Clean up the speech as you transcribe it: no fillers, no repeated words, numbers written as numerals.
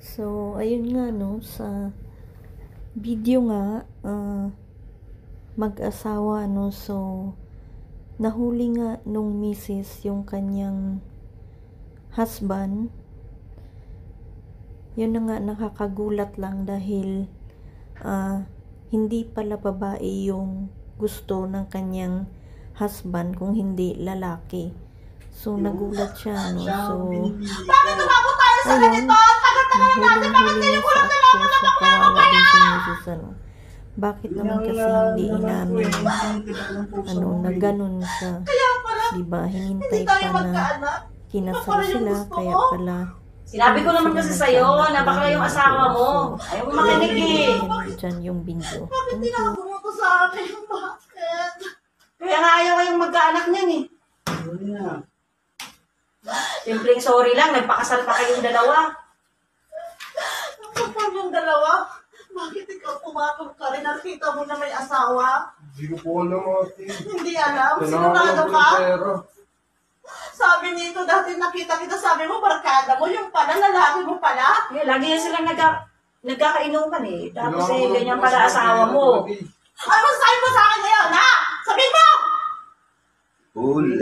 So, ayun nga no, sa video nga, mag-asawa no, so, nahuli nga nung misis yung kanyang husband. Yun na nga, nakakagulat lang dahil hindi pala babae yung gusto ng kanyang husband, kung hindi lalaki. So, nagulat siya, no? So, ayun, huling-huli niya sa akto, so kawawa din si Mrs. ano. Bakit naman kasi hindi inamin, na ganun siya, diba? Hinintay pa na kinasal sila, kaya pala, sinabi ko naman kasi sa'yo, na baka yung asawa mo. Ayaw mo makinig eh. Dyan yung video. Bakit tinago mo sa akin? Bakit? Kaya nga ayaw kayong magkaanak niyan eh. Simpleng sorry lang, nagpakasal pa kayong dalawa. Kapag yung dalawa, bakit ikaw pumatong ka rin? Nakita mo na may asawa? Hindi ko po alam, ate. Hindi alam? Kailangan ko Sinunado ng ka? pera. Sabi nito, dati nakita kita, sabi mo, barkada mo, yung pala, lalaki mo pala. Eh, lagi yan silang nagkakainuman eh. Tapos Kailangan ko ng ganyan pera, pala asawa ate. mo. Ano sabi mo sa akin ngayon, ha? Sabihin mo! Huli.